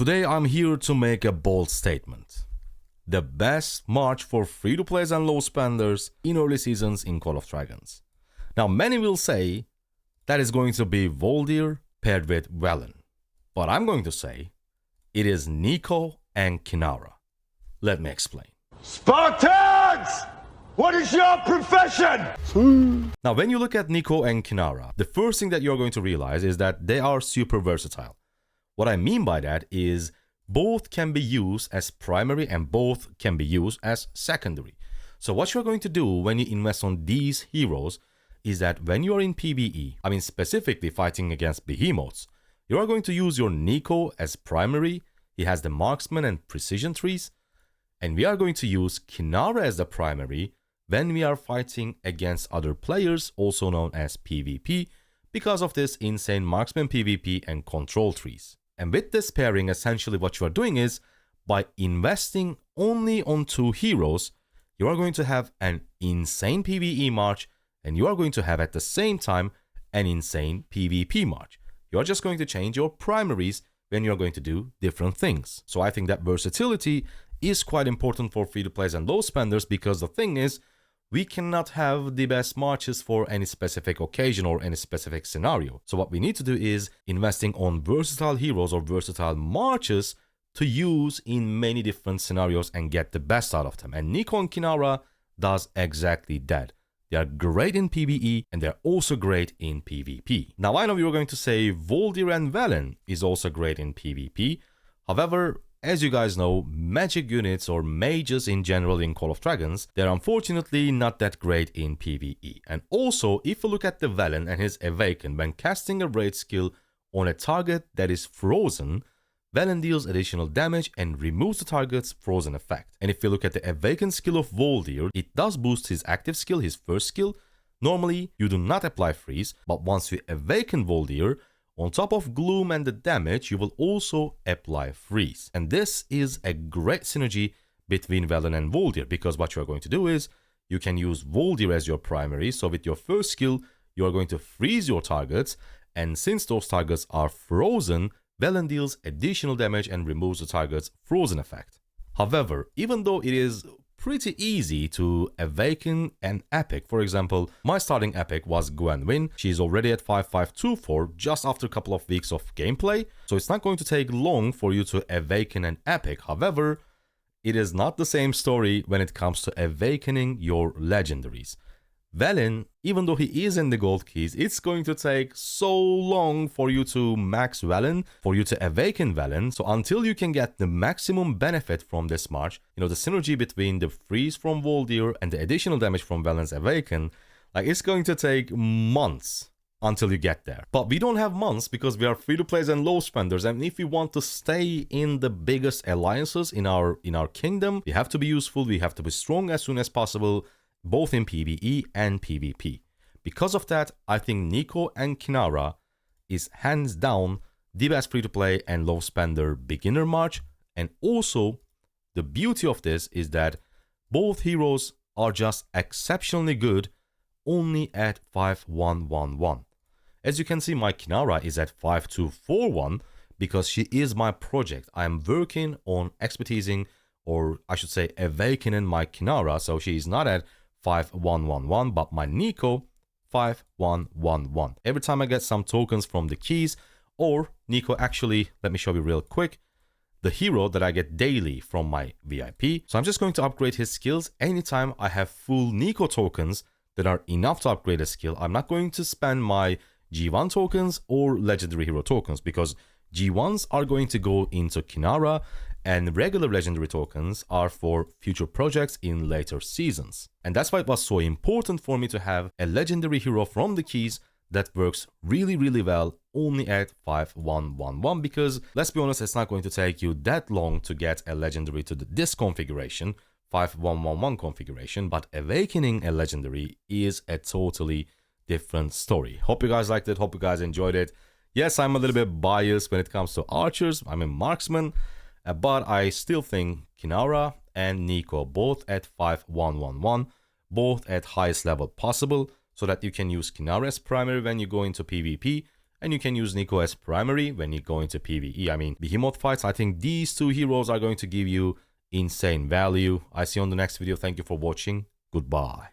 Today I'm here to make a bold statement. The best March for free-to-plays and low spenders in early seasons in Call of Dragons. Now many will say that is going to be Voldir paired with Velen. But I'm going to say it is Neeko and Kinara. Let me explain. Spartans! What is your profession? Now when you look at Neeko and Kinara, the first thing that you're going to realize is that they are super versatile. What I mean by that is both can be used as primary and both can be used as secondary. So what you're going to do when you invest on these heroes is that when you are in PvE, I mean specifically fighting against behemoths, you are going to use your Neeko as primary. He has the marksman and precision trees. And we are going to use Kinara as the primary when we are fighting against other players, also known as PvP, because of this insane marksman PvP and control trees. And with this pairing, essentially what you are doing is, by investing only on two heroes, you are going to have an insane PvE March, and you are going to have at the same time an insane PvP March. You are just going to change your primaries when you are going to do different things. So I think that versatility is quite important for free-to-plays and low spenders, because the thing is, we cannot have the best marches for any specific occasion or any specific scenario. So what we need to do is investing on versatile heroes or versatile marches to use in many different scenarios and get the best out of them. And Neeko and Kinara does exactly that. They are great in PvE and they're also great in PvP. Now I know you were going to say Voldir and Velen is also great in PvP. However, as you guys know, magic units or mages in general in Call of Dragons, they're unfortunately not that great in PvE. And also, if you look at the Velen and his Awaken, when casting a raid skill on a target that is frozen, Velen deals additional damage and removes the target's frozen effect. And if you look at the Awaken skill of Voldir, it does boost his active skill, his first skill. Normally, you do not apply freeze, but once you Awaken Voldir, on top of gloom and the damage, you will also apply freeze. And this is a great synergy between Velen and Voldir, because what you are going to do is you can use Voldir as your primary. So with your first skill, you are going to freeze your targets. And since those targets are frozen, Velen deals additional damage and removes the target's frozen effect. However, even though it is pretty easy to awaken an epic. For example, my starting epic was Gwen Win. She's already at 5524 just after a couple of weeks of gameplay. So it's not going to take long for you to awaken an epic. However, it is not the same story when it comes to awakening your legendaries. Velen, even though he is in the gold keys, it's going to take so long for you to max Velen, for you to awaken Velen. So until you can get the maximum benefit from this march, the synergy between the freeze from Voldir and the additional damage from Velen's Awaken, it's going to take months until you get there. But we don't have months because we are free-to-plays and low spenders. And if we want to stay in the biggest alliances in our kingdom, we have to be useful, we have to be strong as soon as possible, both in PvE and PvP. Because of that, I think Neeko and Kinara is hands down the best free-to-play and low spender beginner march. And also, the beauty of this is that both heroes are just exceptionally good only at 5111. As you can see, my Kinara is at 5241 because she is my project. I am working on expertising, or I should say awakening my Kinara, so she is not at 5111, but my Neeko 5111. Every time I get some tokens from the keys, or Neeko, actually, let me show you real quick, the hero that I get daily from my VIP. So I'm just going to upgrade his skills anytime I have full Neeko tokens that are enough to upgrade a skill. I'm not going to spend my G1 tokens or legendary hero tokens, because G1s are going to go into Kinara and regular legendary tokens are for future projects in later seasons. And that's why it was so important for me to have a legendary hero from the keys that works really, really well only at 5111, because let's be honest, it's not going to take you that long to get a legendary to this configuration, 5111 configuration, but awakening a legendary is a totally different story. Hope you guys liked it, hope you guys enjoyed it. Yes, I'm a little bit biased when it comes to archers, I'm a marksman, but I still think Kinara and Neeko both at 5111, both at highest level possible, so that you can use Kinara as primary when you go into PvP, And you can use Nico as primary when you go into PvE. I mean, behemoth fights, I think these two heroes are going to give you insane value. I see you on the next video. Thank you for watching. Goodbye.